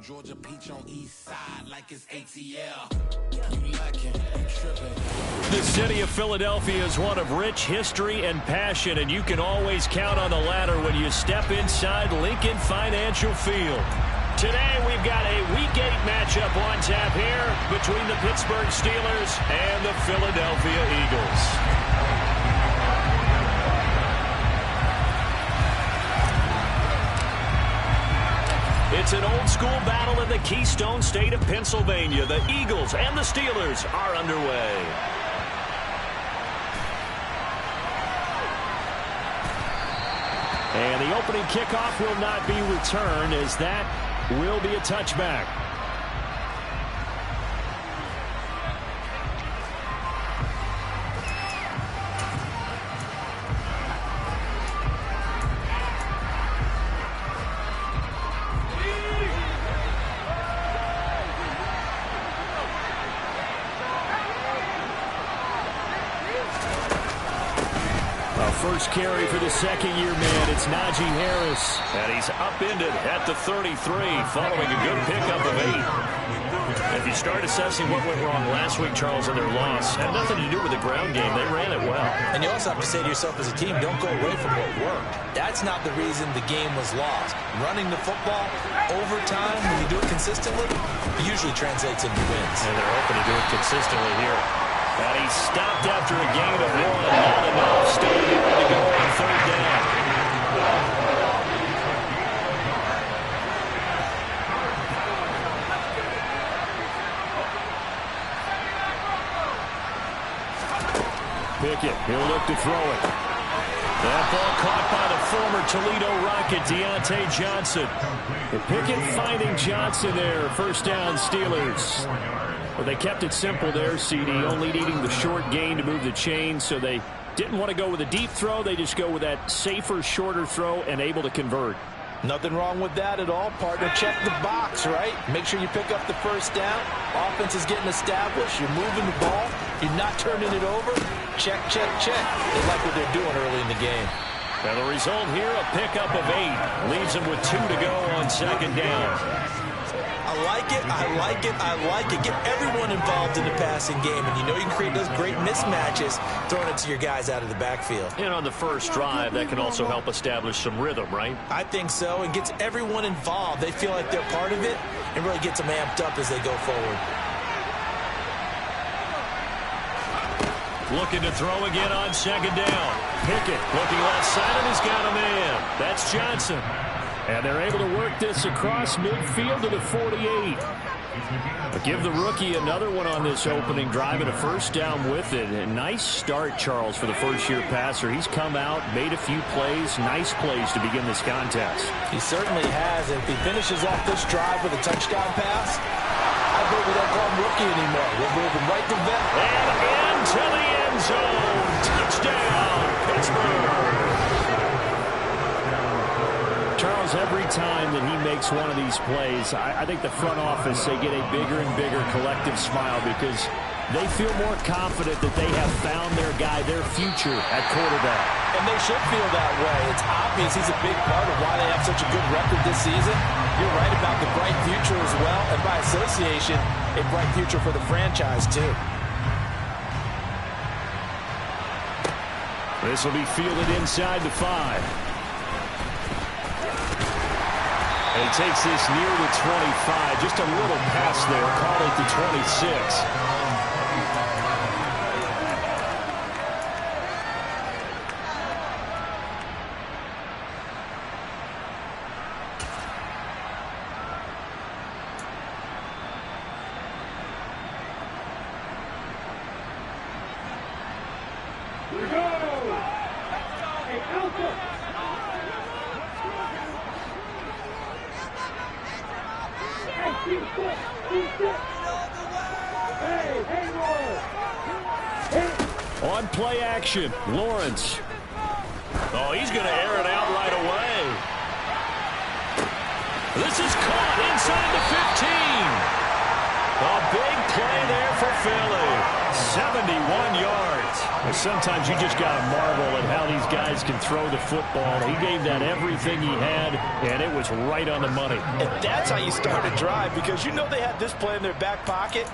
Georgia peach on east side like it's ATL. You lacking, you tripping. The city of Philadelphia is one of rich history and passion, and you can always count on the latter when you step inside Lincoln Financial Field. Today we've got a Week 8 matchup on tap here between the Pittsburgh Steelers and the Philadelphia Eagles. It's an old-school battle in the Keystone State of Pennsylvania. The Eagles and the Steelers are underway. And the opening kickoff will not be returned, as that will be a touchback. First carry for the second-year man. It's Najee Harris. And he's upended at the 33 following a good pickup of 8. If you start assessing what went wrong last week, Charles, in their loss, had nothing to do with the ground game. They ran it well. And you also have to say to yourself as a team, don't go away from what worked. That's not the reason the game was lost. Running the football over time, when you do it consistently, it usually translates into wins. And they're hoping to do it consistently here. And he stopped after a gain of 1. Not enough. Still able to go on third down. Pickett, he'll look to throw it. That ball caught by the former Toledo Rocket, Deontay Johnson. And Pickett finding Johnson there. First down, Steelers. Well, they kept it simple there, CD, only needing the short gain to move the chain, so they didn't want to go with a deep throw. They just go with that safer, shorter throw and able to convert. Nothing wrong with that at all, partner. Check the box, right? Make sure you pick up the first down. Offense is getting established. You're moving the ball. You're not turning it over. Check, check, check. They like what they're doing early in the game. Now the result here, a pickup of 8. Leaves them with 2 to go on second down. I like it, I like it, I like it. Get everyone involved in the passing game, and you know you can create those great mismatches throwing it to your guys out of the backfield. And on the first drive, that can also help establish some rhythm, right? I think so. It gets everyone involved. They feel like they're part of it and really gets them amped up as they go forward. Looking to throw again on second down. Pickett looking left side, and he's got a man. That's Johnson. And they're able to work this across midfield to the 48. But give the rookie another one on this opening drive and a first down with it. A nice start, Charles, for the first-year passer. He's come out, made a few plays, nice plays to begin this contest. He certainly has. And if he finishes off this drive with a touchdown pass, I hope we don't call him rookie anymore. We'll move him right to vet. And into the end zone. Touchdown, Pittsburgh. Charles, every time that he makes one of these plays, I think the front office, they get a bigger and bigger collective smile because they feel more confident that they have found their guy, their future at quarterback. And they should feel that way. It's obvious he's a big part of why they have such a good record this season. You're right about the bright future as well, and by association, a bright future for the franchise too. This will be fielded inside the 5. And he takes this near the 25. Just a little pass there. Call it the 26. On play action, Lawrence. Oh, he's going to air it out right away. This is caught inside the 15. A big play there for Philly. 71 yards. Sometimes you just got to marvel at how these guys can throw the football. He gave that everything he had, and it was right on the money. And that's how you start a drive, because you know they had this play in their back pocket,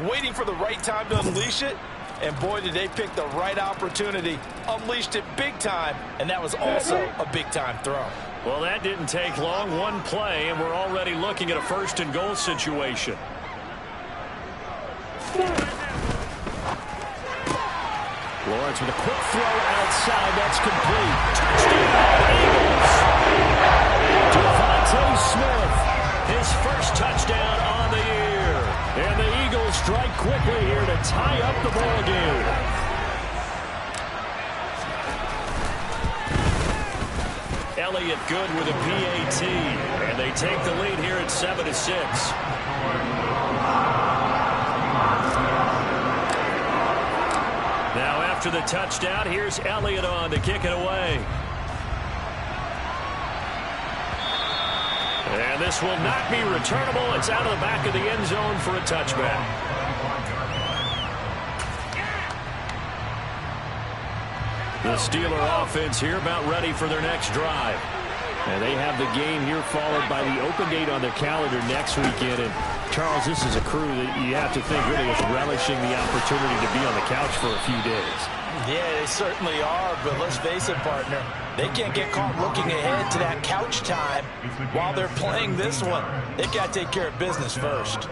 waiting for the right time to unleash it. And boy, did they pick the right opportunity, unleashed it big time, and that was also a big-time throw. Well, that didn't take long. One play, and we're already looking at a first-and-goal situation. Lawrence with a quick throw outside. That's complete. Touchdown, Eagles. Devontae Smith, his first touchdown on the year. And the Eagles strike quickly here to tie up the ball game. Elliott good with a PAT. And they take the lead here at 7-6. Now after the touchdown, here's Elliott on to kick it away. And this will not be returnable. It's out of the back of the end zone for a touchback. The Steeler offense here about ready for their next drive. And they have the game here followed by the open date on their calendar next weekend. And Charles, this is a crew that you have to think really is relishing the opportunity to be on the couch for a few days. Yeah, they certainly are, but let's face it, partner. They can't get caught looking ahead to that couch time while they're playing this one. They got to take care of business first.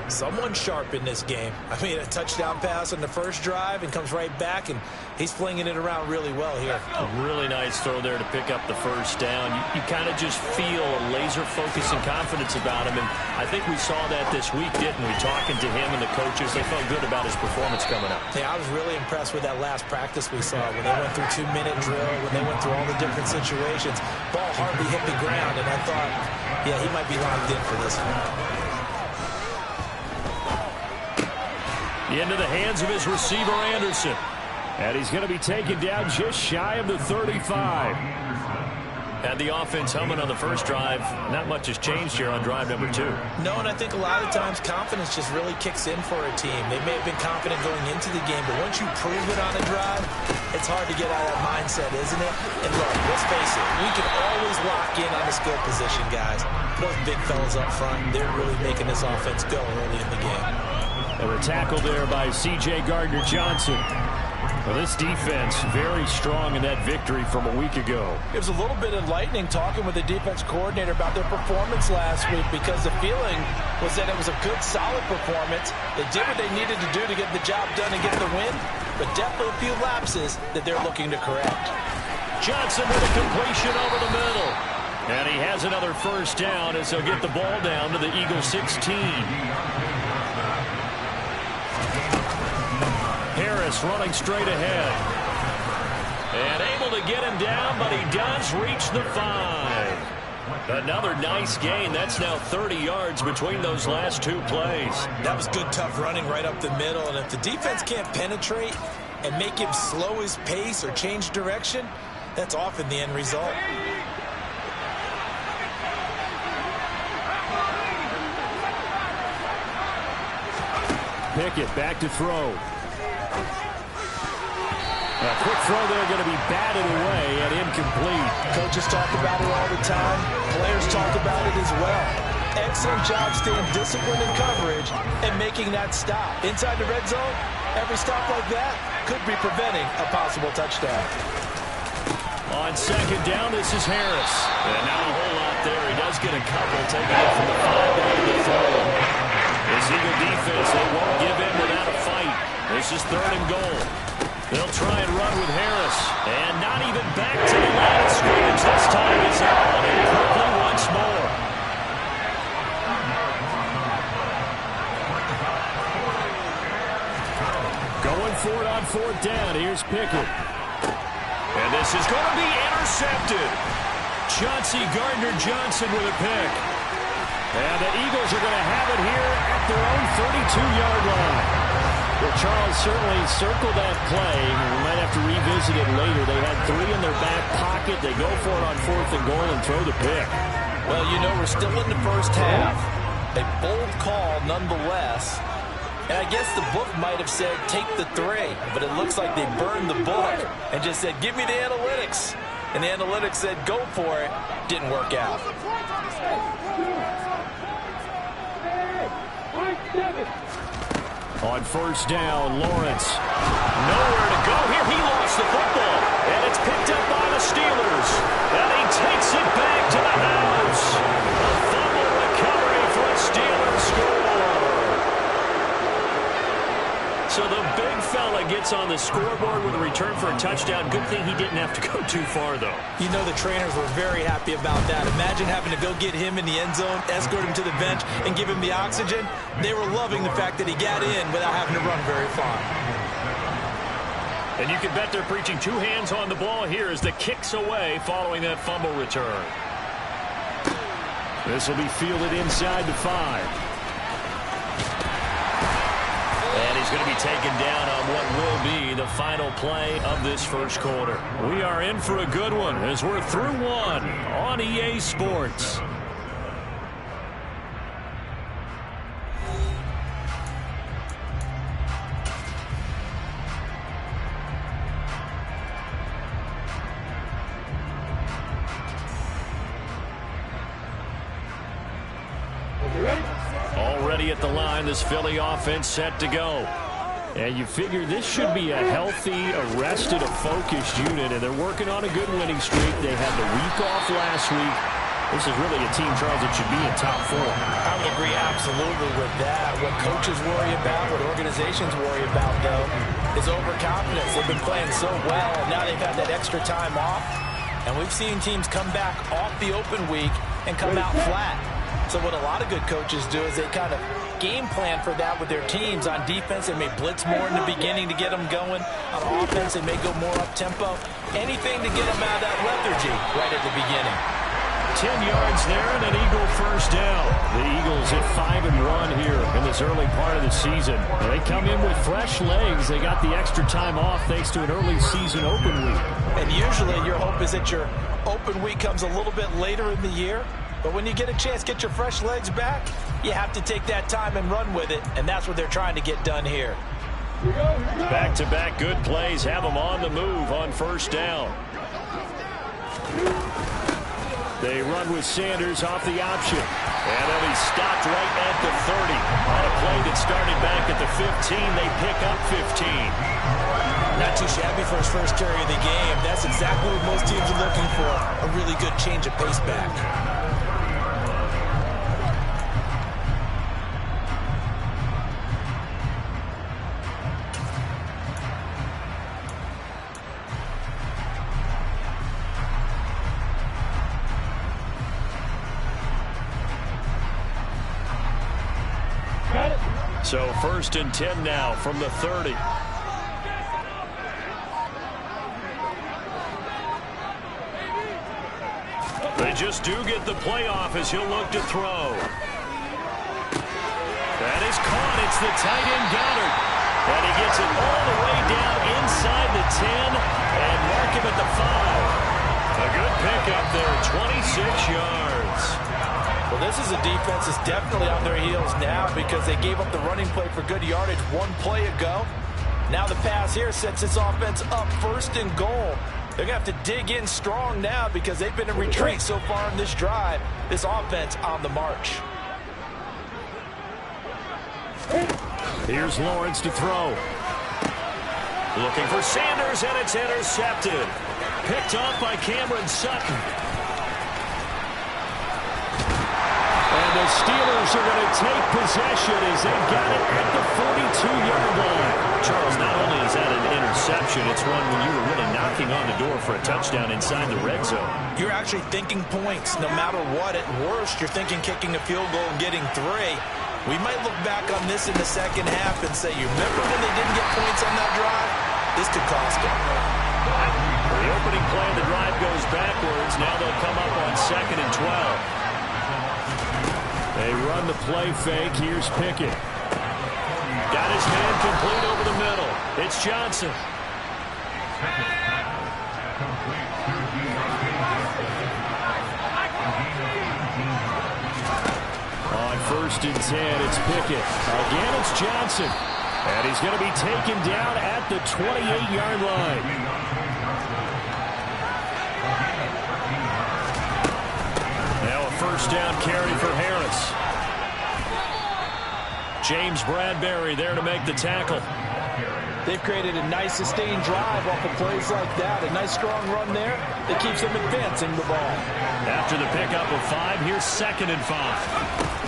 Someone sharp in this game. I mean, a touchdown pass on the first drive and comes right back, and he's flinging it around really well here. A really nice throw there to pick up the first down. You kind of just feel a laser focus and confidence about him, and I think we saw that this week, didn't we? Talking to him and the coaches, they felt good about his performance coming up. Yeah, I was really impressed with that last practice we saw when they went through 2-minute drill, when they went through all the different situations. Ball hardly hit the ground, and I thought, yeah, he might be locked in for this one. Into the hands of his receiver, Anderson. And he's going to be taken down just shy of the 35. Had the offense humming on the first drive. Not much has changed here on drive number 2. No, and I think a lot of times confidence just really kicks in for a team. They may have been confident going into the game, but once you prove it on a drive, it's hard to get out of that mindset, isn't it? And look, let's face it, we can always lock in on the skill position, guys. Those big fellas up front, they're really making this offense go early in the game. And a tackle there by C.J. Gardner-Johnson. Well, this defense very strong in that victory from a week ago. It was a little bit enlightening talking with the defense coordinator about their performance last week, because the feeling was that it was a good, solid performance. They did what they needed to do to get the job done and get the win, but definitely a few lapses that they're looking to correct. Johnson with a completion over the middle. And he has another first down as they'll get the ball down to the Eagles 16. Harris running straight ahead. And able to get him down, but he does reach the 5. Another nice gain. That's now 30 yards between those last 2 plays. That was good, tough running right up the middle. And if the defense can't penetrate and make him slow his pace or change direction, that's often the end result. Pickett back to throw. A quick throw there going to be batted away and incomplete. Coaches talk about it all the time. Players talk about it as well. Excellent job staying disciplined in coverage and making that stop. Inside the red zone, every stop like that could be preventing a possible touchdown. On second down, this is Harris. And not a whole lot there. He does get a couple, taking it from the 5 down to the 3. This Eagle defense, they won't give in without a fight. This is 3rd and goal. They'll try and run with Harris. And not even back to the line of scrimmage. This time is on. And quickly once more. Going for it on 4th down. Here's Pickett. And this is going to be intercepted. Chauncey Gardner-Johnson with a pick. And the Eagles are going to have it here at their own 32-yard line. Well, Charles certainly circled that play. We might have to revisit it later. They had 3 in their back pocket. They go for it on 4th and goal and throw the pick. Well, you know, we're still in the first half. A bold call nonetheless. And I guess the book might have said, take the 3, but it looks like they burned the book and just said, give me the analytics. And the analytics said, go for it. Didn't work out. On first down, Lawrence. Nowhere to go here. He lost the football. And it's picked up by the Steelers. And he takes it back to the house. A fumble recovery for a Steelers score. So the big fella gets on the scoreboard with a return for a touchdown. Good thing he didn't have to go too far, though. You know the trainers were very happy about that. Imagine having to go get him in the end zone, escort him to the bench, and give him the oxygen. They were loving the fact that he got in without having to run very far. And you can bet they're preaching 2 hands on the ball here as the kick's away following that fumble return. This will be fielded inside the 5. And he's going to be taken down on what will be the final play of this first quarter. We are in for a good one as we're through 1 on EA Sports. Already at the line, this Philly offense set to go. And you figure this should be a healthy, arrested, a focused unit, and they're working on a good winning streak. They had the week off last week. This is really a team, Charles, that should be in top 4. I would agree absolutely with that. What coaches worry about, what organizations worry about, though, is overconfidence. They've been playing so well. Now they've had that extra time off, and we've seen teams come back off the open week and come out flat. So what a lot of good coaches do is they kind of game plan for that with their teams. On defense, they may blitz more in the beginning to get them going. On offense, they may go more up-tempo. Anything to get them out of that lethargy right at the beginning. 10 yards there and an Eagle first down. The Eagles at 5-1 here in this early part of the season. They come in with fresh legs. They got the extra time off thanks to an early season open week. And usually your hope is that your open week comes a little bit later in the year. But when you get a chance to get your fresh legs back, you have to take that time and run with it, and that's what they're trying to get done here. Back-to-back good plays have them on the move on first down. They run with Sanders off the option. And they'll be stopped right at the 30. On a play that started back at the 15, they pick up 15. Not too shabby for his first carry of the game. That's exactly what most teams are looking for, a really good change of pace back. So 1st and 10 now from the 30. They just do get the playoff as he'll look to throw. That is caught. It's the tight end Goddard. And he gets it all the way down inside the 10 and mark him at the 5. A good pickup there, 26 yards. Well, this is a defense that's definitely on their heels now because they gave up the running play for good yardage 1 play ago. Now the pass here sets this offense up 1st and goal. They're going to have to dig in strong now because they've been in retreat so far in this drive. This offense on the march. Here's Lawrence to throw. Looking for Sanders, and it's intercepted. Picked off by Cameron Sutton. And the Steelers are going to take possession as they've got it at the 42-yard line. Charles, not only is that an interception, it's one when you were really knocking on the door for a touchdown inside the red zone. You're actually thinking points no matter what. At worst, you're thinking kicking a field goal and getting 3. We might look back on this in the second half and say, you remember when they didn't get points on that drive? This could cost them. The opening play of the drive goes backwards. Now they'll come up on 2nd and 12. They run the play fake. Here's Pickett. Got his man complete over the middle. It's Johnson. On 1st and 10. It's Pickett. Again, it's Johnson. And he's going to be taken down at the 28-yard line. Now a 1st down carry for Harris. James Bradbury there to make the tackle. They've created a nice sustained drive off of plays like that. A nice strong run there that keeps them advancing the ball. After the pickup of 5, here's 2nd and 5.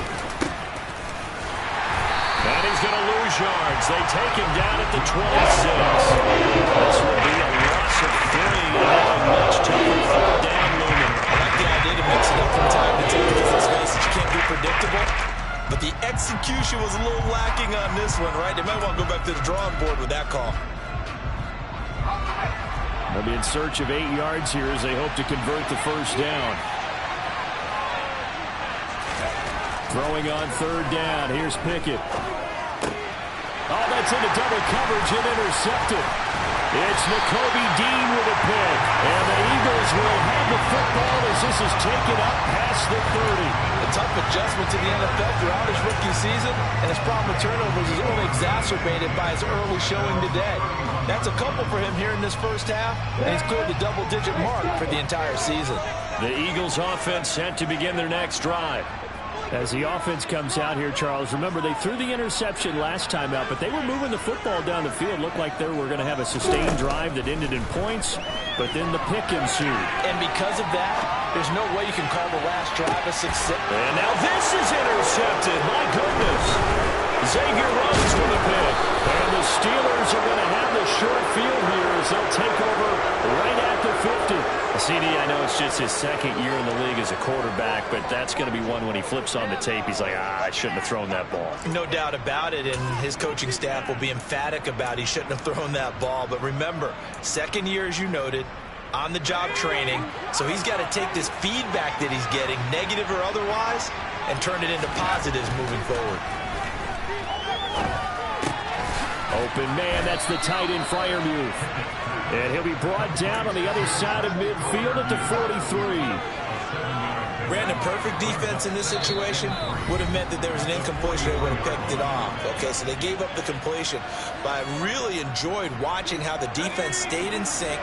And he's going to lose yards. They take him down at the 26. This will be a loss of 3. A much tougher 3rd down looming. I like the idea to mix it up from time to time because let's face it, you can't be predictable. But the execution was a little lacking on this one, right? They might want to go back to the drawing board with that call. They'll be in search of 8 yards here as they hope to convert the 1st down. Throwing on 3rd down. Here's Pickett. Oh, that's into double coverage and intercepted. It's Nakobe Dean with a pick. And the Eagles will have the football as this is taken up past the 30. A tough adjustment to the NFL throughout his rookie season, and his problem with turnovers is only exacerbated by his early showing today. That's a couple for him here in this 1st half, and he's cleared the double-digit mark for the entire season. The Eagles offense set to begin their next drive. As the offense comes out here, Charles, remember they threw the interception last time out, but they were moving the football down the field. Looked like they were going to have a sustained drive that ended in points, but then the pick ensued. And because of that, there's no way you can call the last drive a success. And now this is intercepted. My goodness. Xavier Rhodes for the pick. And the Steelers are going to have the short field here as they'll take over right at the 50. CD, I know it's just his 2nd year in the league as a quarterback, but that's going to be one when he flips on the tape, he's like, I shouldn't have thrown that ball. No doubt about it, and his coaching staff will be emphatic about he shouldn't have thrown that ball. But remember, 2nd year, as you noted, on-the-job training, so he's got to take this feedback that he's getting, negative or otherwise, and turn it into positives moving forward. Open man, that's the tight end Freiermuth. And he'll be brought down on the other side of midfield at the 43. Brandon, perfect defense in this situation would have meant that there was an incompletion. They would have picked it off. Okay, so they gave up the completion. But I really enjoyed watching how the defense stayed in sync,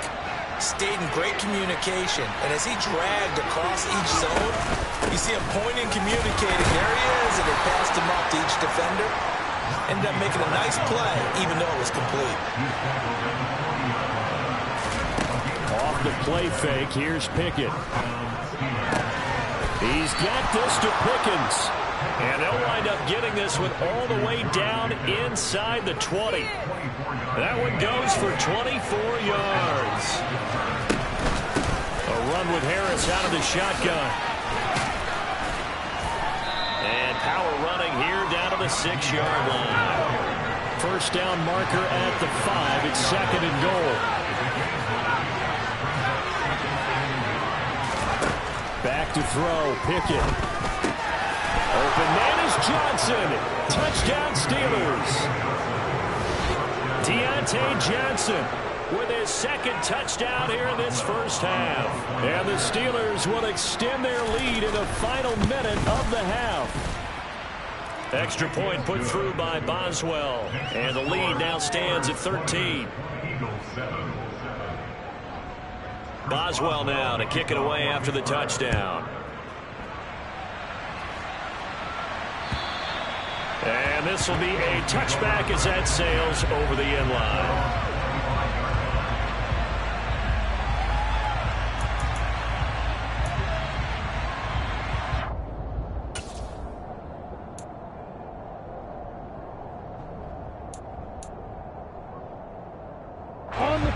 stayed in great communication. And as he dragged across each zone, you see him pointing, communicating. There he is, and they passed him off to each defender. Ended up making a nice play, even though it was complete. Off the play fake, here's Pickett. He's got this to Pickens. And they'll wind up getting this one all the way down inside the 20. That one goes for 24 yards. A run with Harris out of the shotgun. And power running here down to the 6-yard line. 1st down marker at the 5. It's 2nd and goal. Back to throw, Pickett. Open man is Johnson. Touchdown Steelers. Deontay Johnson with his 2nd touchdown here in this 1st half. And the Steelers will extend their lead in the final minute of the half. Extra point put through by Boswell. And the lead now stands at 13. Boswell now to kick it away after the touchdown. And this will be a touchback as that sails over the end line.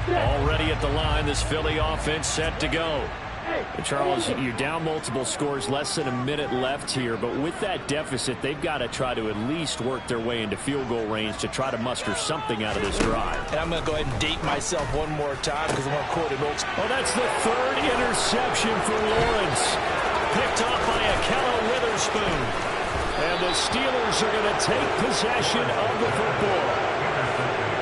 Already at the line, this Philly offense set to go. Charles, you're down multiple scores, less than a minute left here, but with that deficit, they've got to try to at least work their way into field goal range to try to muster something out of this drive. And I'm going to go ahead and date myself one more time because I want to quote it. Oh, that's the 3rd interception for Lawrence. Picked off by Akello Witherspoon. And the Steelers are going to take possession of the football.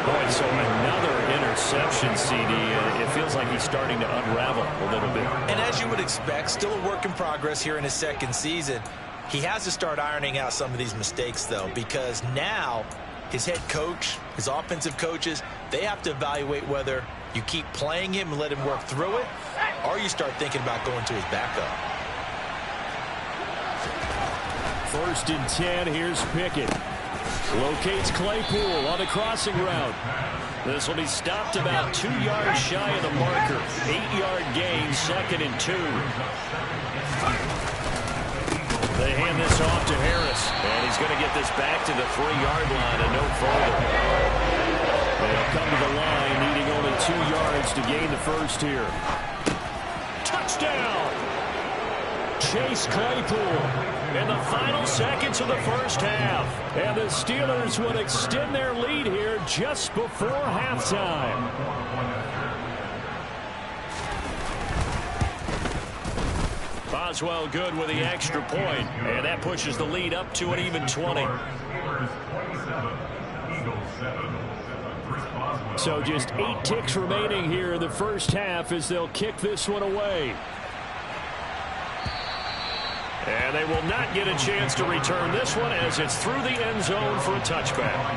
Boy, so another interception, CD. It feels like he's starting to unravel a little bit. And as you would expect, still a work in progress here in his 2nd season. He has to start ironing out some of these mistakes, though, because now his head coach, his offensive coaches, they have to evaluate whether you keep playing him and let him work through it, or you start thinking about going to his backup. 1st and 10. Here's Pickett. Locates Claypool on the crossing route. This will be stopped about 2 yards shy of the marker. 8-yard gain, 2nd and 2. They hand this off to Harris, and he's going to get this back to the 3-yard line and no further. They'll come to the line, needing only 2 yards to gain the first here. Touchdown! Chase Claypool in the final seconds of the first half. And the Steelers would extend their lead here just before halftime. Boswell good with the extra point, and that pushes the lead up to an even 20. So just 8 ticks remaining here in the first half as they'll kick this one away. And they will not get a chance to return this one as it's through the end zone for a touchback.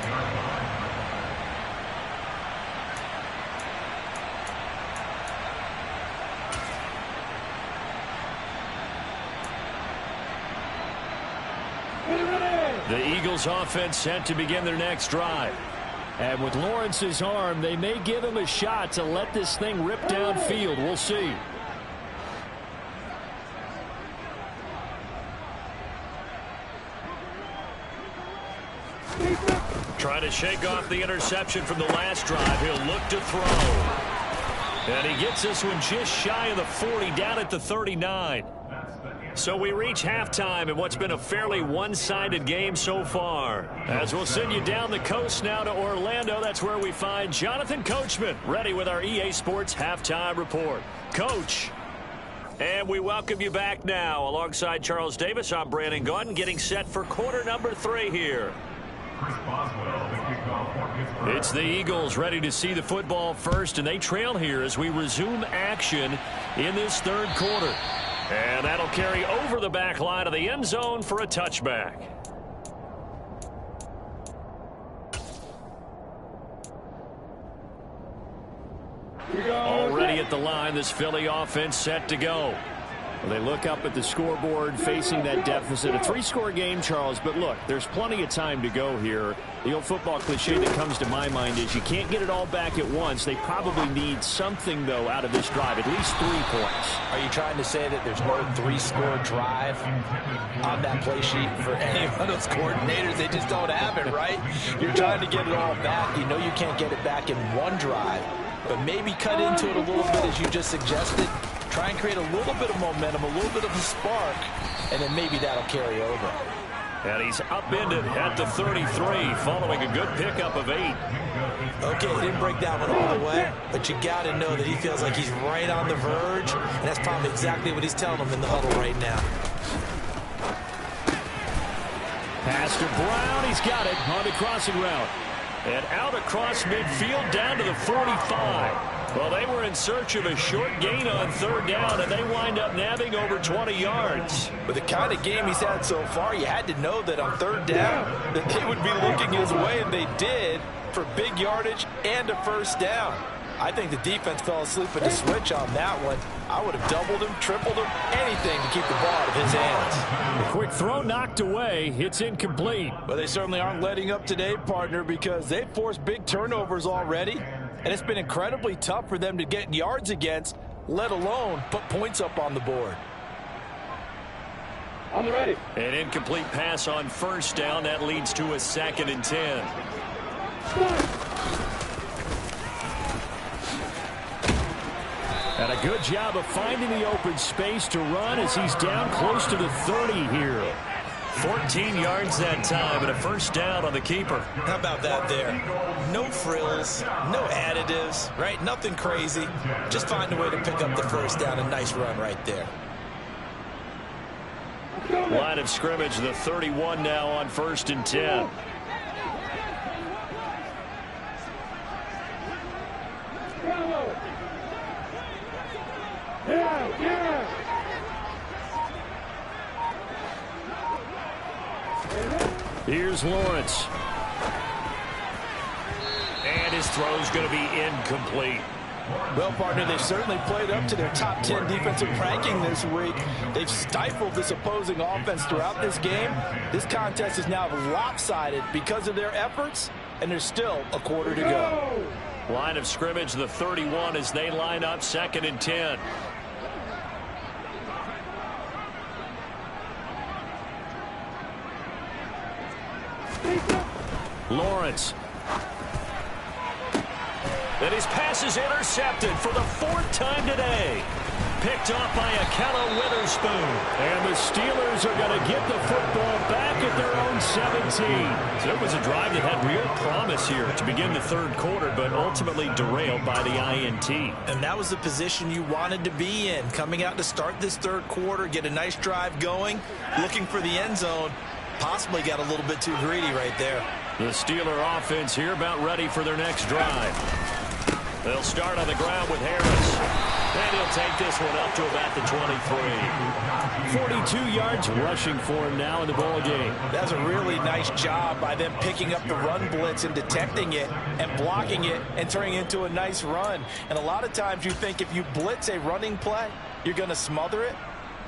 The Eagles offense set to begin their next drive. And with Lawrence's arm, they may give him a shot to let this thing rip downfield. We'll see. Trying to shake off the interception from the last drive. He'll look to throw. And he gets this one just shy of the 40, down at the 39. So we reach halftime in what's been a fairly one-sided game so far. As we'll send you down the coast now to Orlando, that's where we find Jonathan Coachman, ready with our EA Sports Halftime Report. Coach, and we welcome you back now. Alongside Charles Davis, I'm Brandon Gaudin, getting set for quarter number 3 here. It's the Eagles ready to see the football first, and they trail here as we resume action in this 3rd quarter. And that'll carry over the back line of the end zone for a touchback. Already at the line, this Philly offense set to go. Well, they look up at the scoreboard facing that deficit. A 3-score game, Charles, but look, there's plenty of time to go here. The old football cliche that comes to my mind is you can't get it all back at once. They probably need something, though, out of this drive, at least 3 points. Are you trying to say that there's no 3-score drive on that play sheet for any of those coordinators? They just don't have it, right? You're trying to get it all back. You know you can't get it back in one drive, but maybe cut into it a little bit as you just suggested. Try and create a little bit of momentum, a little bit of a spark, and then maybe that'll carry over. And he's upended at the 33 following a good pickup of 8. Okay, he didn't break that one all the way, but you got to know that he feels like he's right on the verge, and that's probably exactly what he's telling him in the huddle right now. Pass to Brown. He's got it on the crossing route. And out across midfield down to the 45. Well, they were in search of a short gain on 3rd down, and they wind up nabbing over 20 yards. With the kind of game he's had so far, you had to know that on 3rd down that they would be looking his way, and they did, for big yardage and a 1st down. I think the defense fell asleep at the switch on that one. I would have doubled him, tripled him, anything to keep the ball out of his hands. A quick throw knocked away. It's incomplete. Well, they certainly aren't letting up today, partner, because they've forced big turnovers already, and it's been incredibly tough for them to get yards against, let alone put points up on the board. On the ready. An incomplete pass on 1st down. That leads to a 2nd and 10. And a good job of finding the open space to run as he's down close to the 30 here. 14 yards that time and a 1st down on the keeper. How about that there? No frills, no additives, right? Nothing crazy. Just find a way to pick up the 1st down. A nice run right there. Line of scrimmage, the 31 now on 1st and 10. Here's Lawrence. And his throw's going to be incomplete. Well, partner, they've certainly played up to their top 10 defensive ranking this week. They've stifled this opposing offense throughout this game. This contest is now lopsided because of their efforts, and there's still a quarter to go. Line of scrimmage, the 31, as they line up 2nd and 10. Lawrence. And his pass is intercepted for the 4th time today. Picked off by Akello Witherspoon. And the Steelers are going to get the football back at their own 17. So it was a drive that had real promise here to begin the 3rd quarter, but ultimately derailed by the INT. And that was the position you wanted to be in. Coming out to start this 3rd quarter, get a nice drive going, looking for the end zone. Possibly got a little bit too greedy right there. The Steeler offense here about ready for their next drive. They'll start on the ground with Harris. And he'll take this one up to about the 23. 42 yards rushing for him now in the ball game. That's a really nice job by them picking up the run blitz and detecting it and blocking it and turning it into a nice run. And a lot of times you think if you blitz a running play, you're going to smother it.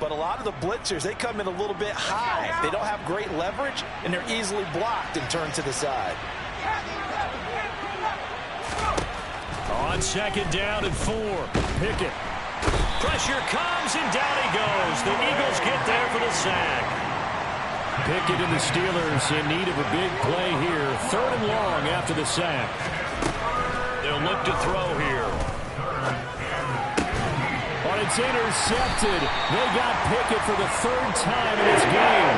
But a lot of the blitzers, they come in a little bit high. They don't have great leverage, and they're easily blocked and turned to the side. On 2nd down and 4. Pickett. Pressure comes, and down he goes. The Eagles get there for the sack. Pickett and the Steelers in need of a big play here. 3rd and long after the sack. They'll look to throw here. But it's intercepted. They got Pickett for the 3rd time in this game.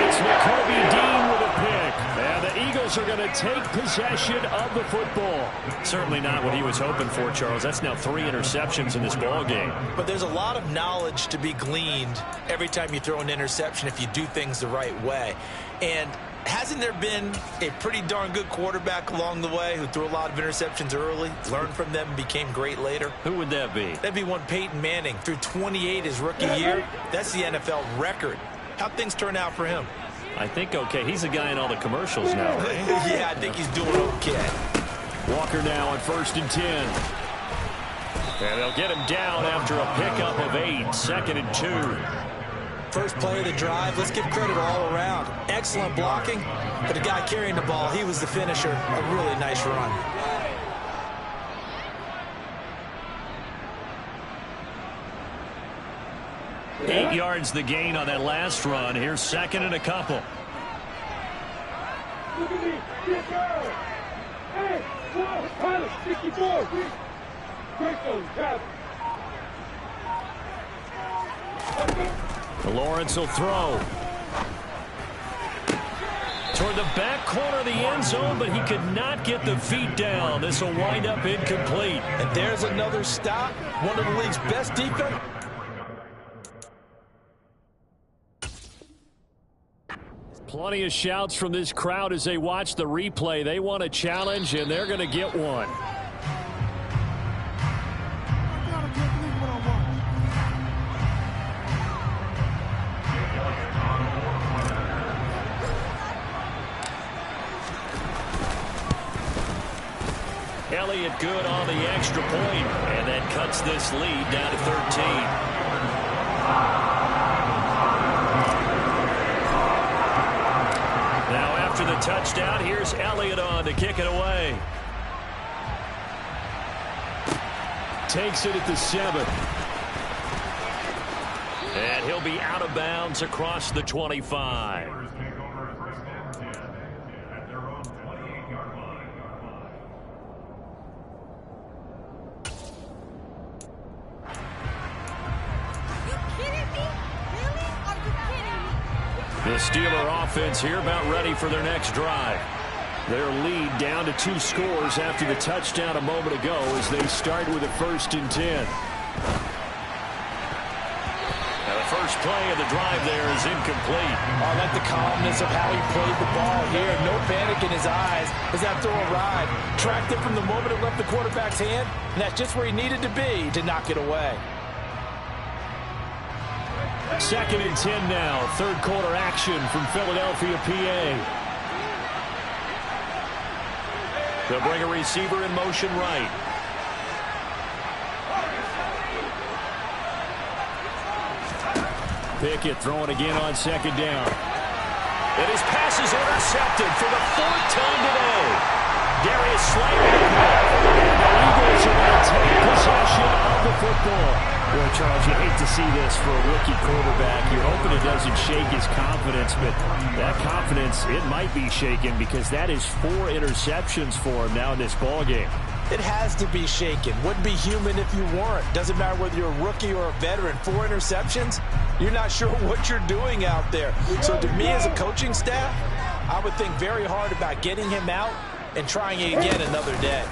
It's McCoby Dean with a pick. And the Eagles are going to take possession of the football. Certainly not what he was hoping for, Charles. That's now 3 interceptions in this ball game. But there's a lot of knowledge to be gleaned every time you throw an interception if you do things the right way. And hasn't there been a pretty darn good quarterback along the way who threw a lot of interceptions early, learned from them, and became great later? Who would that be? That'd be one Peyton Manning. Threw 28 his rookie year. That's the NFL record. How'd things turn out for him? I think okay. He's a guy in all the commercials now, right? Yeah, I think he's doing okay. Walker now on 1st and 10. And they'll get him down after a pickup of 8. 2nd and 2. First play of the drive. Let's give credit all around. Excellent blocking. But the guy carrying the ball, he was the finisher. A really nice run. Eight yards the gain on that last run. Here's 2nd and a couple. Lawrence will throw. Toward the back corner of the end zone, but he could not get the feet down. This will wind up incomplete. And there's another stop. One of the league's best defense. Plenty of shouts from this crowd as they watch the replay. They want a challenge, and they're going to get one. Elliott good on the extra point, and that cuts this lead down to 13. Now after the touchdown, here's Elliott on to kick it away. Takes it at the 7. And he'll be out of bounds across the 25. The Steeler offense here about ready for their next drive. Their lead down to 2 scores after the touchdown a moment ago as they start with a 1st and 10. Now the first play of the drive there is incomplete. I like the calmness of how he played the ball here. No panic in his eyes as that throw arrived. Tracked it from the moment it left the quarterback's hand, and that's just where he needed to be to knock it away. 2nd and 10 now. Third quarter action from Philadelphia, PA. They'll bring a receiver in motion right. Pickett throwing again on 2nd down. And his pass is intercepted for the 4th time today. Darius Slay. And the Eagles are going to take possession of the football. Boy, Charles, you hate to see this for a rookie quarterback. You're hoping it doesn't shake his confidence, but that confidence, it might be shaken because that is 4 interceptions for him now in this ballgame. It has to be shaken. Wouldn't be human if you weren't. Doesn't matter whether you're a rookie or a veteran. 4 interceptions, you're not sure what you're doing out there. So to me as a coaching staff, I would think very hard about getting him out and trying it again another day.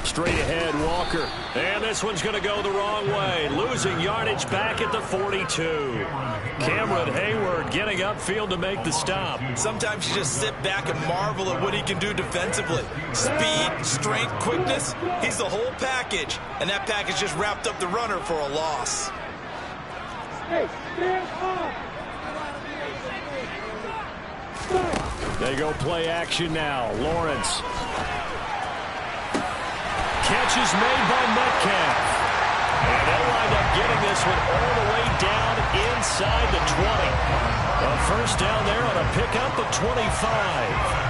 Straight ahead, Walker. And this one's going to go the wrong way. Losing yardage back at the 42. Cameron Hayward getting upfield to make the stop. Sometimes you just sit back and marvel at what he can do defensively. Speed, strength, quickness. He's the whole package. And that package just wrapped up the runner for a loss. They go play action now. Lawrence. Catch is made by Metcalf. And they'll wind up getting this one all the way down inside the 20. A first down there on a pickup of 25.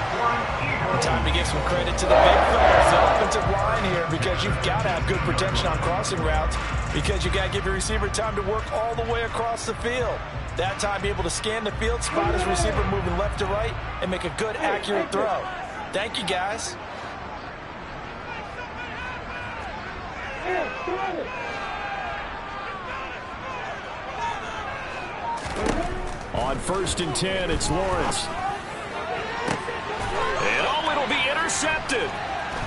Time to give some credit to the big fellas, the offensive line here, because you've got to have good protection on crossing routes, because you've got to give your receiver time to work all the way across the field. That time, be able to scan the field, spot his receiver moving left to right, and make a good, accurate throw. Thank you, guys. On 1st and 10, it's Lawrence. And it'll be intercepted.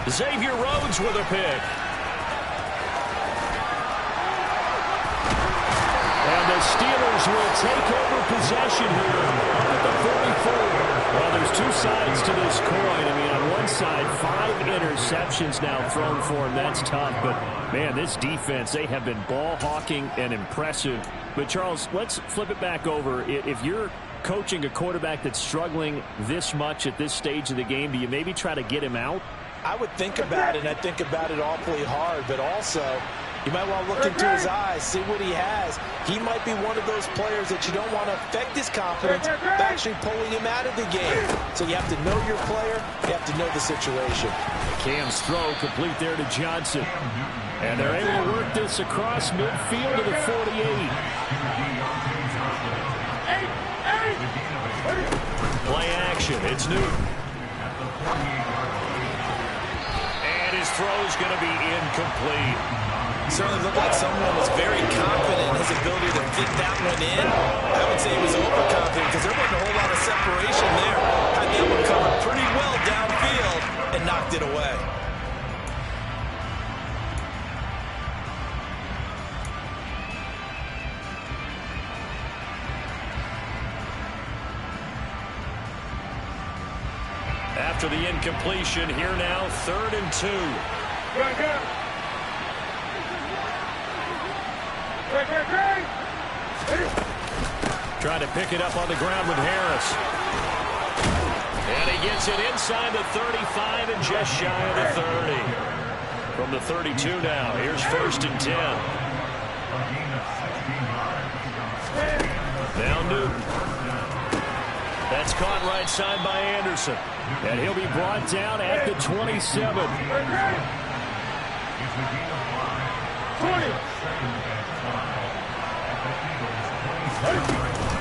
Xavier Rhodes with a pick. And the Steelers will take over possession here at the 34. Well, there's 2 sides to this coin. I mean, on one side, 5 interceptions now thrown for him. That's tough. But, man, this defense, they have been ball hawking and impressive. But, Charles, let's flip it back over. If you're coaching a quarterback that's struggling this much at this stage of the game, do you maybe try to get him out? I would think about it, and I think about it awfully hard. But also, you might want to look into his eyes, see what he has. He might be one of those players that you don't want to affect his confidence by actually pulling him out of the game. So you have to know your player. You have to know the situation. Cam's throw complete there to Johnson. And they're able to work this across midfield to the 48. Play action. It's Newton. And his throw's going to be incomplete. Certainly looked like someone was very confident in his ability to fit that one in. I would say he was overconfident because there wasn't a whole lot of separation there. Had that one covered pretty well downfield and knocked it away. After the incompletion, here now, 3rd and 2. Trying to pick it up on the ground with Harris. And he gets it inside the 35 and just shy of the 30. From the 32 now, here's 1st and 10. Now Newton. That's caught right side by Anderson. And he'll be brought down at the 27.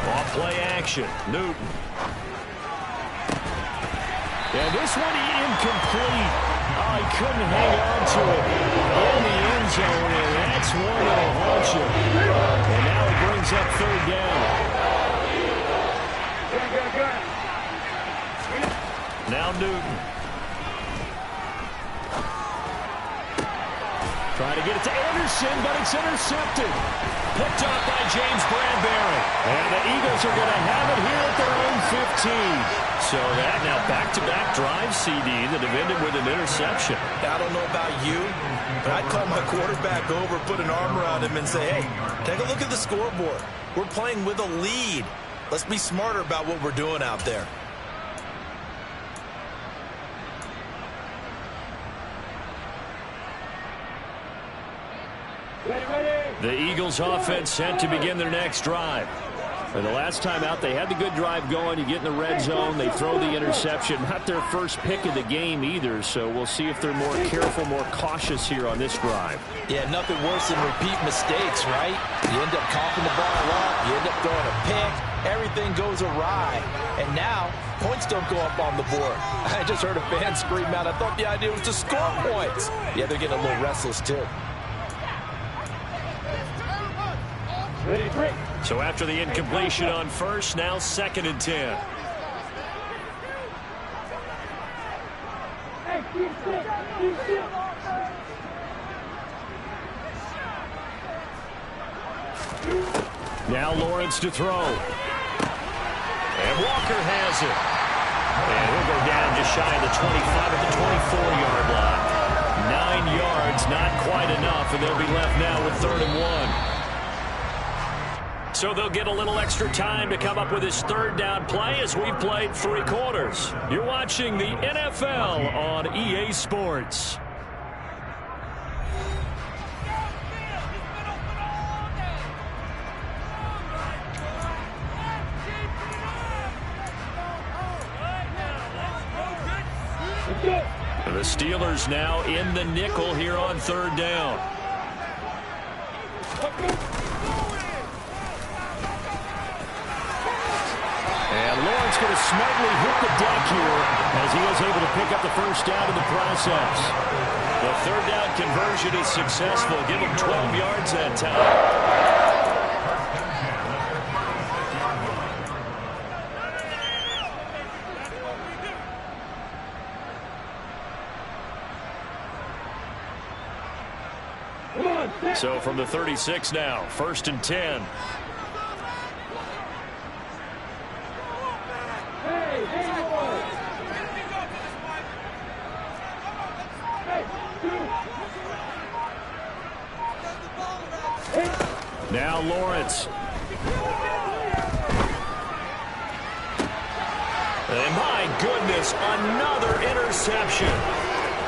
Off play action. Newton. And this one incomplete. Oh, he couldn't hang on to it in the end zone, and that's one that'll haunt you. And now it brings up 3rd down. Now Newton. Trying to get it to Anderson, but it's intercepted. Picked up by James Bradbury. And the Eagles are going to have it here at their own 15. So that now back-to-back drive CD that have ended with an interception. I don't know about you, but I'd call my quarterback over, put an arm around him, and say, hey, take a look at the scoreboard. We're playing with a lead. Let's be smarter about what we're doing out there. The Eagles offense set to begin their next drive. And the last time out, they had the good drive going. You get in the red zone, they throw the interception. Not their first pick of the game either, so we'll see if they're more careful, more cautious here on this drive. Yeah, nothing worse than repeat mistakes, right? You end up coughing the ball up, you end up throwing a pick, everything goes awry. And now, points don't go up on the board. I just heard a fan scream out, I thought the idea was to score points. Yeah, they're getting a little restless too. So after the incompletion on first, now 2nd and 10. Now Lawrence to throw. And Walker has it. And he'll go down just shy of the 25 at the 24-yard line. 9 yards, not quite enough, and they'll be left now with 3rd and 1. So they'll get a little extra time to come up with his 3rd down play as we've played 3 quarters. You're watching the NFL on EA Sports. The Steelers now in the nickel here on 3rd down. And Lawrence going to smartly hit the deck here as he is able to pick up the 1st down in the process. The 3rd down conversion is successful. Give him 12 yards that time. So from the 36 now, 1st and 10. Now Lawrence. And my goodness, another interception.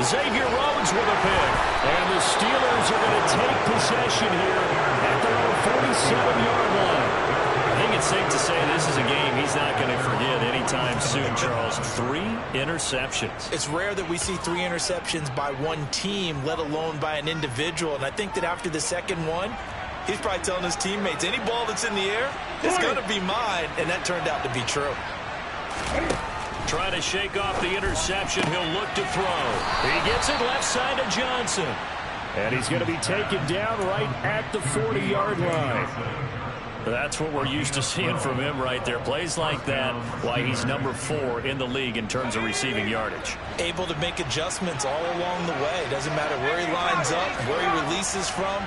Xavier Rhodes with a pick. And the Steelers are going to take possession here at their own 47-yard line. I think it's safe to say this is a game he's not going to forget anytime soon, Charles. 3 interceptions. It's rare that we see 3 interceptions by one team, let alone by an individual. And I think that after the 2nd one, he's probably telling his teammates, any ball that's in the air, it's going to be mine. And that turned out to be true. Trying to shake off the interception. He'll look to throw. He gets it left side to Johnson. And he's going to be taken down right at the 40-yard line. That's what we're used to seeing from him right there. Plays like that, why he's number 4 in the league in terms of receiving yardage. Able to make adjustments all along the way. Doesn't matter where he lines up, where he releases from.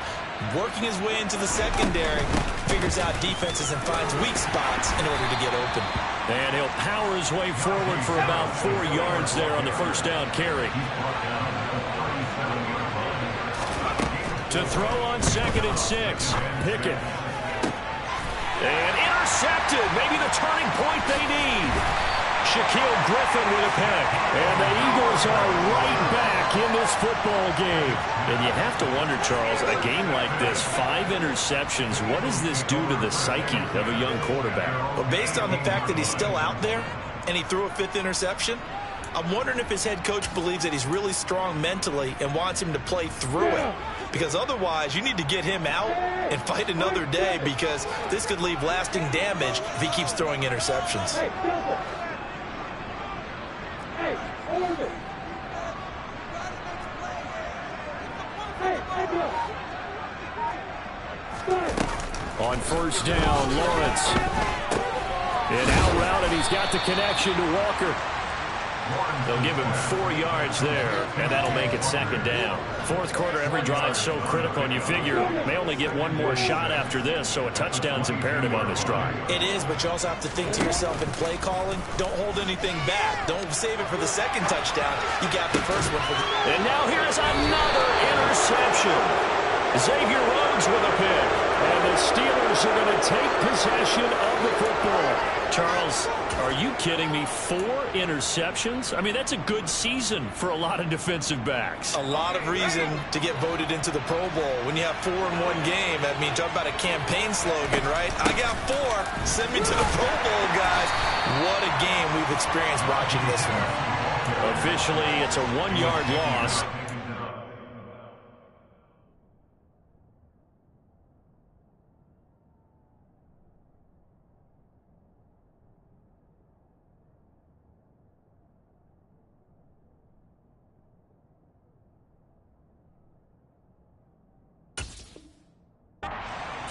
Working his way into the secondary, figures out defenses and finds weak spots in order to get open. And he'll power his way forward for about 4 yards there on the 1st down carry. To throw on 2nd and 6. Pickett. And intercepted. Maybe the turning point they need. Shaquille Griffin with a pick. And the Eagles are right back in this football game. And you have to wonder, Charles, a game like this, 5 interceptions, what does this do to the psyche of a young quarterback? Well, based on the fact that he's still out there and he threw a 5th interception, I'm wondering if his head coach believes that he's really strong mentally and wants him to play through it. Because otherwise, you need to get him out and fight another day, because this could leave lasting damage if he keeps throwing interceptions. On 1st down, Lawrence. And out route, and he's got the connection to Walker. They'll give him 4 yards there, and that'll make it second down. Fourth quarter, every drive's so critical, and you figure they only get one more shot after this, so a touchdown's imperative on this drive. It is, but you also have to think to yourself in play calling, don't hold anything back. Don't save it for the second touchdown. You got the first one for the... And now here's another interception. Xavier Rhodes with a pick. And the Steelers are going to take possession of the football. Charles, are you kidding me? 4 interceptions? I mean, that's a good season for a lot of defensive backs. A lot of reason to get voted into the Pro Bowl. When you have 4 in one game, that means talk about a campaign slogan, right? I got 4. Send me to the Pro Bowl, guys. What a game we've experienced watching this one. Officially, it's a 1-yard loss.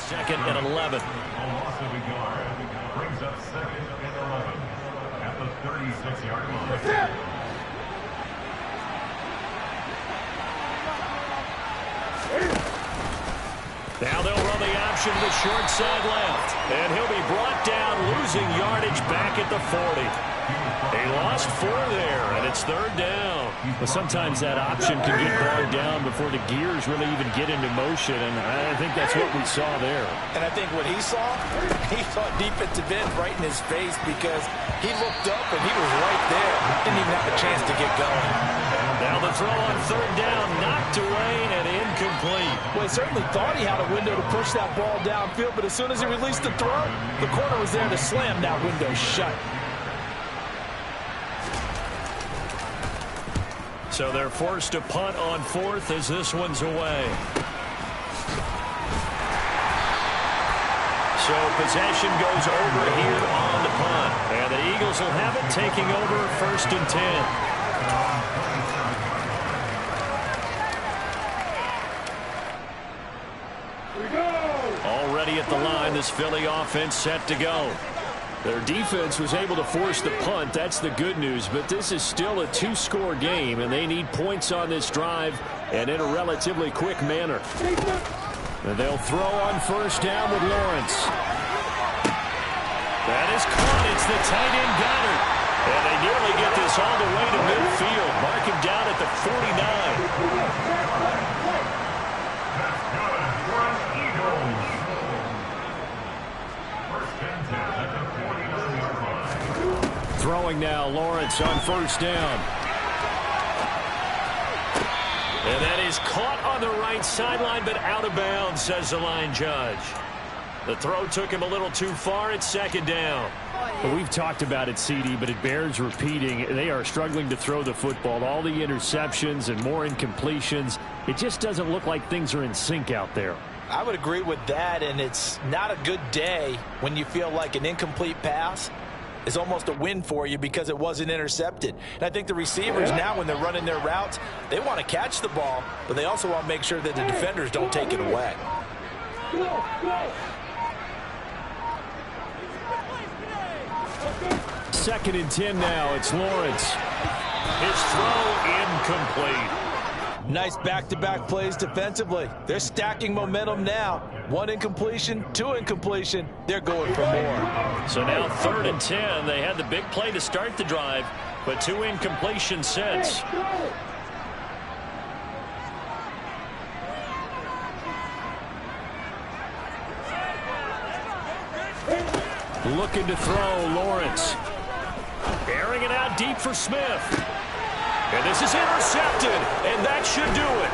Second and 11. A loss of a yard brings up second and 11 at the 36-yard line. Now they'll run the option to the short side left. And he'll be brought down, losing yardage back at the 40. They lost 4 there, and it's third down. But sometimes that option can get bogged down before the gears really even get into motion, and I think that's what we saw there. And I think what he saw defensive end right in his face because he looked up and he was right there. Didn't even have a chance to get going. Now the throw on third down, knocked away and incomplete. Well, he certainly thought he had a window to push that ball downfield, but as soon as he released the throw, the corner was there to slam that window shut. So they're forced to punt on 4th as this one's away. So possession goes over here on the punt. And the Eagles will have it, taking over 1st and 10. Already at the line, this Philly offense set to go. Their defense was able to force the punt. That's the good news. But this is still a 2-score game, and they need points on this drive and in a relatively quick manner. And they'll throw on first down with Lawrence. That is caught. It's the tight end Goddard. And they nearly get this all the way to midfield. Mark him down at the 49. Throwing now, Lawrence on first down. And that is caught on the right sideline, but out of bounds, says the line judge. The throw took him a little too far. It's second down. Well, we've talked about it, CD, but it bears repeating. They are struggling to throw the football. All the interceptions and more incompletions. It just doesn't look like things are in sync out there. I would agree with that, and it's not a good day when you feel like an incomplete pass is almost a win for you because it wasn't intercepted. And I think the receivers now, when they're running their routes, they want to catch the ball, but they also want to make sure that the defenders don't take it away. Second and 10 now. It's Lawrence. His throw incomplete. Nice back-to-back plays defensively. They're stacking momentum now. 1 incompletion, 2 incompletion. They're going for more. So now 3rd and 10. They had the big play to start the drive, but 2 incompletion since. Looking to throw, Lawrence. Airing it out deep for Smith. And this is intercepted, and that should do it.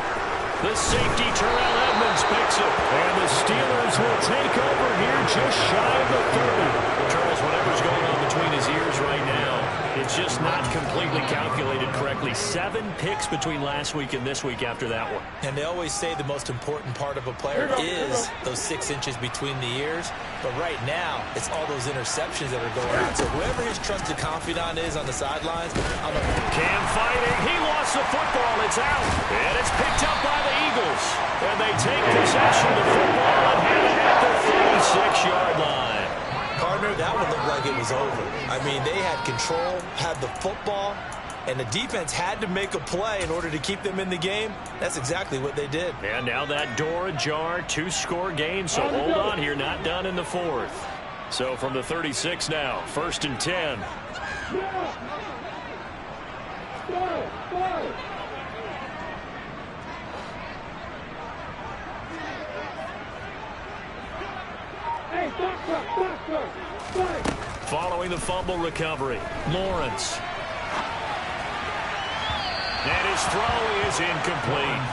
The safety, Terrell Edmonds, picks it. And the Steelers will take over here just shy of the 30. Charles, whatever's going on between his ears right now, it's just not completely calculated correctly. 7 picks between last week and this week after that one. And they always say the most important part of a player is those 6 inches between the ears. But right now, it's all those interceptions that are going on. So whoever his trusted confidant is on the sidelines, Cam fighting. He lost the football. It's out. And it's picked up by the Eagles. And they take possession of the football and have it at the 36-yard line. Partner, that one looked like it was over. I mean, they had control, had the football, and the defense had to make a play in order to keep them in the game. That's exactly what they did. And now that door ajar, 2-score game, so hold on here, not done in the fourth. So from the 36 now, 1st and 10. Following the fumble recovery, Lawrence. And his throw is incomplete.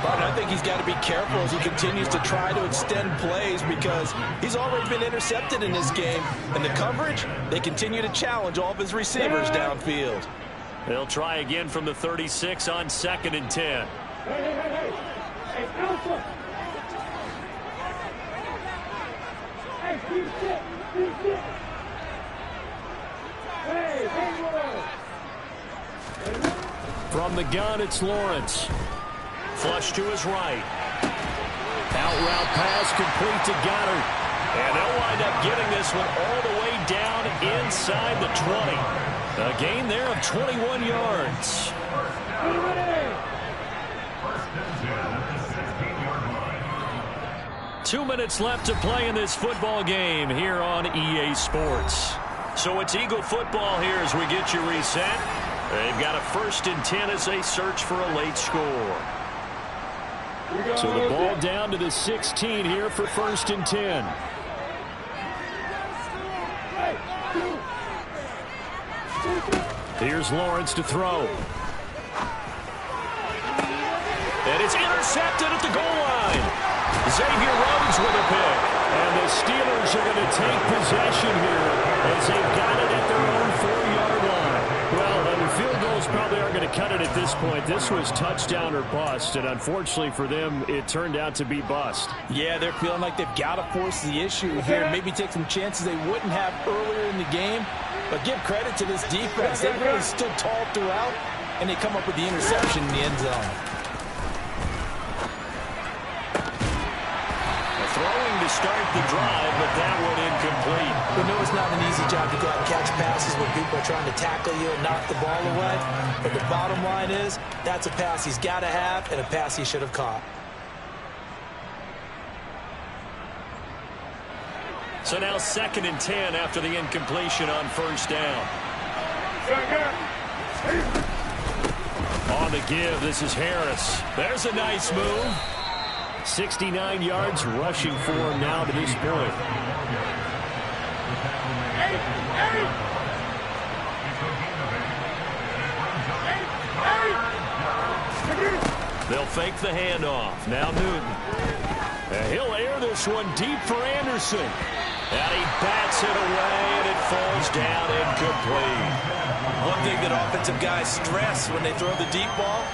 But I think he's got to be careful as he continues to try to extend plays because he's already been intercepted in this game. And the coverage, they continue to challenge all of his receivers downfield. They'll try again from the 36 on 2nd and 10. Hey, Alpha! Hey, keep sit! Hey, From the gun, it's Lawrence. Flush to his right. Out route pass complete to Goddard. And they'll wind up getting this one all the way down inside the 20. A gain there of 21 yards. 2 minutes left to play in this football game here on EA Sports. So it's Eagle football here as we get you reset. They've got a 1st and 10 as they search for a late score. So the ball down to the 16 here for 1st and 10. Here's Lawrence to throw. And it's intercepted at the goal line. Xavier Rhodes with a pick. And the Steelers are going to take possession here as they've got it at their own 4-yard line. Well, the field goals probably aren't going to cut it at this point. This was touchdown or bust, and unfortunately for them, it turned out to be bust. Yeah, they're feeling like they've got to force the issue here. Maybe take some chances they wouldn't have earlier in the game. But give credit to this defense. They really stood tall throughout, and they come up with the interception in the end zone. Throwing to start the drive, but that one incomplete. We know it's not an easy job to go out and catch passes when people are trying to tackle you and knock the ball away. But the bottom line is, that's a pass he's got to have and a pass he should have caught. So now 2nd and 10 after the incompletion on 1st down. On the give, this is Harris. There's a nice move. 69 yards rushing for him now to this point. They'll fake the handoff. Now Newton. And he'll air this one deep for Anderson. And he bats it away, and it falls down incomplete. One thing that offensive guys stress when they throw the deep ball,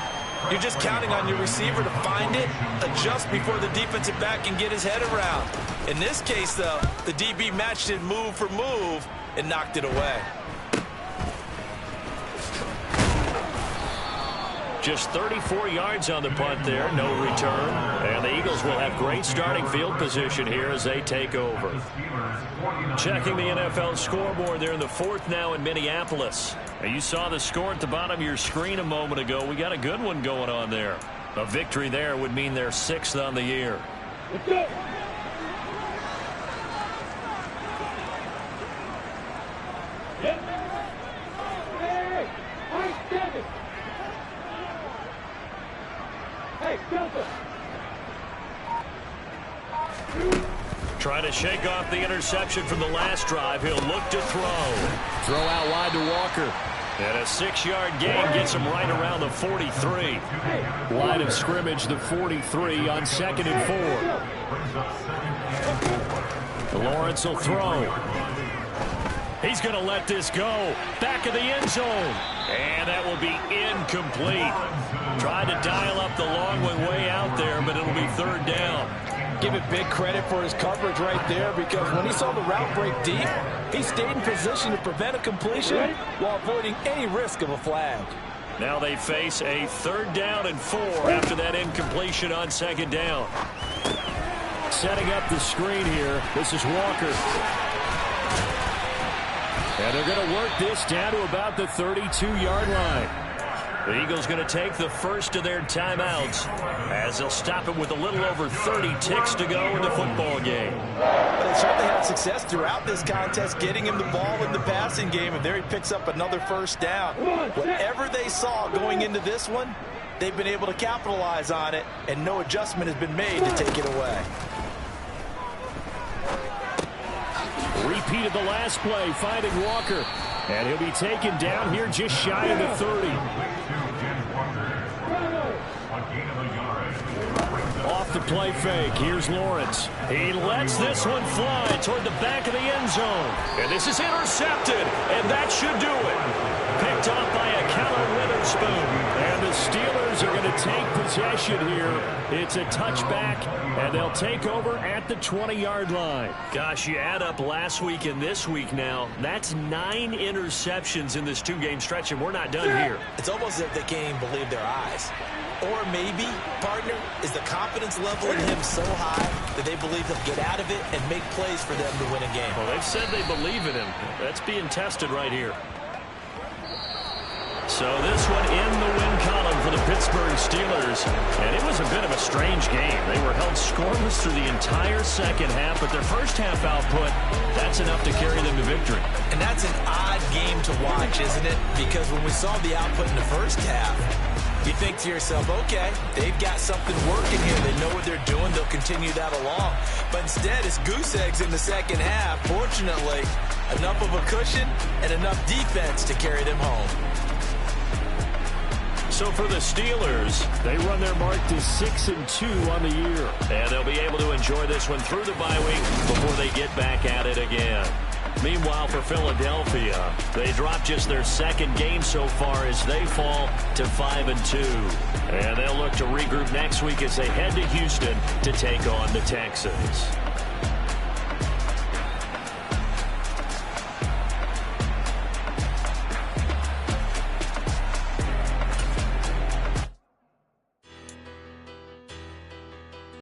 you're just counting on your receiver to find it, adjust before the defensive back can get his head around. In this case, though, the DB matched it move for move and knocked it away. Just 34 yards on the punt there, no return. And the Eagles will have great starting field position here as they take over. Checking the NFL scoreboard there in the 4th now in Minneapolis. And you saw the score at the bottom of your screen a moment ago. We got a good one going on there. A victory there would mean they're 6th on the year. Let's go. Yep. Hey, I stand it. Hey, Delta. Trying to shake off the interception from the last drive. He'll look to throw. Throw out wide to Walker. And a 6-yard gain gets him right around the 43. Line of scrimmage, the 43 on 2nd and 4. Lawrence will throw. He's going to let this go. Back of the end zone. And that will be incomplete. Tried to dial up the long one way out there, but it'll be 3rd down. Give it big credit for his coverage right there because when he saw the route break deep, he stayed in position to prevent a completion while avoiding any risk of a flag. Now they face a 3rd down and 4 after that incompletion on 2nd down. Setting up the screen here. This is Walker. And they're going to work this down to about the 32-yard line. The Eagles going to take the first of their timeouts as they'll stop it with a little over 30 ticks to go in the football game. But they certainly had success throughout this contest, getting him the ball in the passing game, and there he picks up another first down. Whatever they saw going into this one, they've been able to capitalize on it, and no adjustment has been made to take it away. Repeat of the last play, finding Walker. And he'll be taken down here just shy of the 30. Off the play fake, here's Lawrence. He lets this one fly toward the back of the end zone. And this is intercepted, and that should do it. Picked off by a Keller Witherspoon. And the Steelers are going to take possession here. It's a touchback, and they'll take over at the 20-yard line. Gosh, you add up last week and this week now, that's 9 interceptions in this 2-game stretch, and we're not done here. It's almost as if they can't even believe their eyes. Or maybe, partner, is the confidence level in him so high that they believe he'll get out of it and make plays for them to win a game. Well, they've said they believe in him. That's being tested right here. So this one in the win column for the Pittsburgh Steelers. And it was a bit of a strange game. They were held scoreless through the entire second half, but their first half output, that's enough to carry them to victory. And that's an odd game to watch, isn't it? Because when we saw the output in the first half, you think to yourself, okay, they've got something working here. They know what they're doing. They'll continue that along. But instead, it's goose eggs in the second half. Fortunately, enough of a cushion and enough defense to carry them home. So for the Steelers, they run their mark to 6-2 on the year. And they'll be able to enjoy this one through the bye week before they get back at it again. Meanwhile, for Philadelphia, they drop just their second game so far as they fall to 5-2. And they'll look to regroup next week as they head to Houston to take on the Texans.